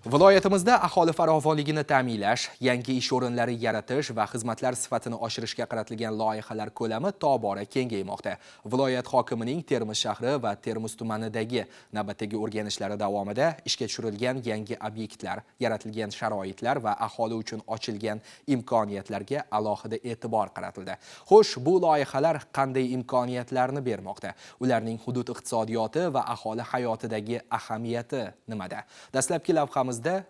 Viloyatimizda aholi farovonligini ta'minlash, yangi ish o'rinlari yaratish va xizmatlar sifatini oshirishga qaratilgan loyihalar ko'lami tobora kengaymoqda. Viloyat hokimining Termiz shahri va Termiz tumanidagi navbatdagi o'rganishlari davomida ishga tushirilgan yangi obyektlar, yaratilgan sharoitlar va aholi uchun ochilgan imkoniyatlarga alohida e'tibor qaratildi. Xo'sh, bu loyihalar qanday imkoniyatlarni bermoqda? Ularning hudud iqtisodiyoti va aholi hayotidagi ahamiyati nimada? Dastlabki lavhamizda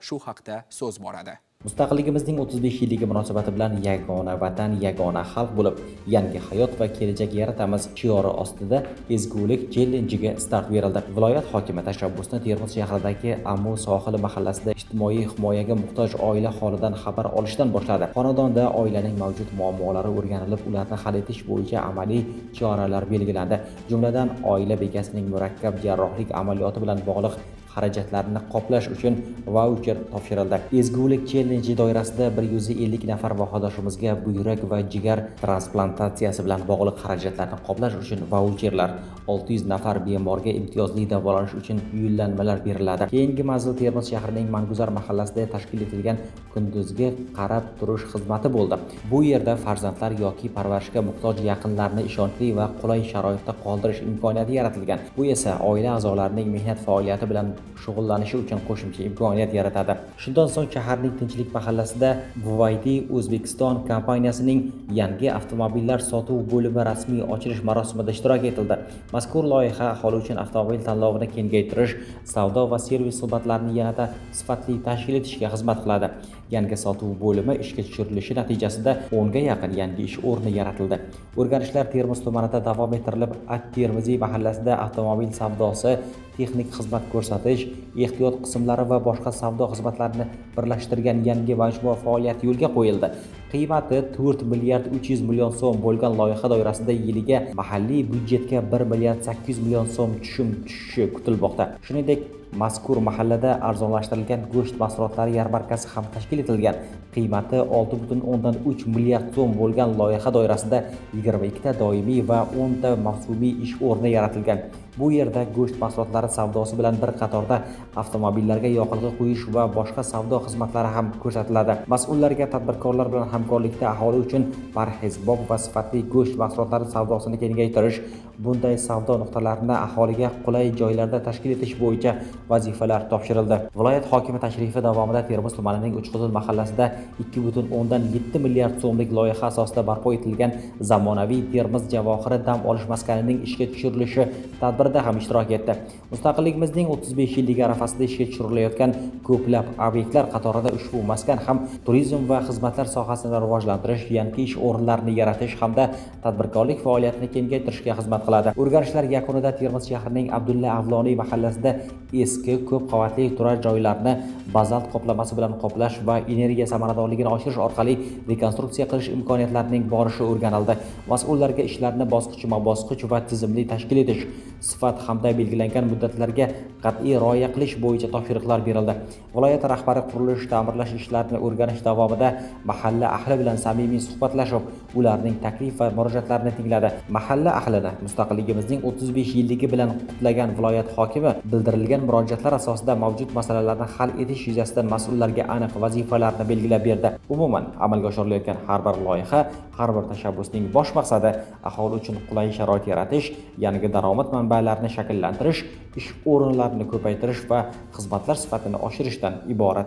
shu haqda so'z boradi. Mustaqilligimizning 35 yilligi munosabati bilan yagona vatan, yagona xalq bo'lib, yangi hayot va kelajak yaratamiz shiori ostida ezgulik chellenjiga start berildi. Viloyat hokimi tashabbusni Termiz shahridagi Ammo sohili mahallasida ijtimoiy himoyaga muhtoj oila holidan xabar olishdan boshladi. Xonadonda oilaning mavjud muammolari o'rganilib, ularni hal etish bo'yicha amaliy choralar belgilandi. Jumladan, oila bekasining murakkab jarrohlik amaliyoti bilan bog'liq xarajatlarni qoplash uchun vaucher topshirildi. Ezgulik chellenji doirasida 150 nafar vahodoshimizga buyrak va jigar transplantatsiyasi bilan bog'liq xarajatlarni qoplash uchun vaucherlar, 600 nafar bemorga imtiyozli davolanish uchun yo'llanmalar beriladi. Keyingi manzil Termiz shahrining Manguzar mahallasida tashkil etilgan kunduzgi qarab turish xizmati bo'ldi. Bu yerda farzandlar yoki parvarishga muhtoj yaqinlarni ishonchli va qulay sharoitda qoldirish imkoniyati yaratilgan. Bu esa oila a'zolarining mehnat faoliyati bilan shug'ullanishi uchun qo'shimcha imkoniyat yaratadi. Shundan so'ng shaharning Tinchlik mahallasida BYD O'zbekiston kompaniyasining yangi avtomobillar sotuv bo'limi rasmiy ochilish marosimida ishtirok etildi. Mazkur loyiha aholi uchun avtomobil tanlovini kengaytirish, savdo va servis xizmatlarini yanada sifatli tashkil etishga xizmat qiladi. Yangi sotuv bo'limi ishga tushirilishi natijasida 10 ga yaqin yangi ish o'rni yaratildi. O'rganishlar Termiz tumanida davom ettirilib, At-Termiziy mahallasida avtomobil savdosi, texnik xizmat ko'rsatish, ehtiyot qismlari va boshqa savdo xizmatlarini birlashtirgan yangi majmua faoliyati yo'lga qo'yildi. Qiymati 4 milliard 300 million so'm bo'lgan loyiha doirasida yiliga mahalliy byudjetga 1 milliard 800 million so'm tushum tushishi kutilmoqda. Shuningdek, mazkur mahallada arzonlashtirilgan go'sht mahsulotlari yarmarkasi ham tashkil etilgan. Qiymati 6,3 milliard so'm bo'lgan loyiha doirasida 22 ta doimiy va 10 ta mavsumiy ish o'rni yaratilgan. Bu yerda go'sht mahsulotlari savdosi bilan bir qatorda avtomobillarga yoqilg'i quyish va boshqa savdo xizmatlari ham ko'rsatiladi. Mas'ullarga tadbirkorlar bilan hamkorlikda aholi uchun parhezbop va sifatli go'sht mahsulotlari savdosini kengaytirish, bunday savdo nuqtalarini aholiga qulay joylarda tashkil etish bo'yicha vazifalar topshirildi. Viloyat hokimi tashrifi davomida Termiz tumanining Uchquzil mahallasida 2,7 milliard so'mlik loyiha asosida barpo etilgan zamonaviy Termiz javohiri dam olish maskanining ishga tushirilishi tadbirida ham ishtirok etdi. Mustaqilligimizning 35 yilligi arafasida ishga tushirilayotgan ko'plab obyektlar qatorida ushbu maskan ham turizm va xizmatlar sohasini rivojlantirish, yangi ish o'rinlarini yaratish hamda tadbirkorlik faoliyatini kengaytirishga xizmat qiladi. O'rganishlar yakunida Termiz shahrining Abdulla Avloniy mahallasida eski ko'p qavatli turar joylarni bazalt qoplamasi bilan qoplash va energiya samaradorligini oshirish orqali rekonstruksiya qilish imkoniyatlarining borishi o'rganildi. Mas'ullarga ishlarni bosqichma-bosqich va tizimli tashkil etish, sifat hamda belgilangan muddatlarga qat'iy rioya qilish bo'yicha topshiriqlar berildi. Viloyat rahbari qurilish ta'mirlash ishlarini o'rganish davomida mahalla ahli bilan samimiy suhbatlashib, ularning taklif va murojaatlarini tingladi. Mahalla ahlini mustaqilligimizning 35 yilligi bilan qutlagan viloyat hokimi bildirilgan murojaatlar asosida mavjud masalalarni hal etish yuzasidan mas'ullarga aniq vazifalarni belgilab berdi. Umuman, amalga oshirilayotgan har bir loyiha, har bir tashabbusning bosh maqsadi aholi uchun qulay sharoit yaratish, yangi daromad manbalarini shakllantirish, ish o'rinlarini ko'paytirish va xizmatlar sifatini oshirishdan iborat.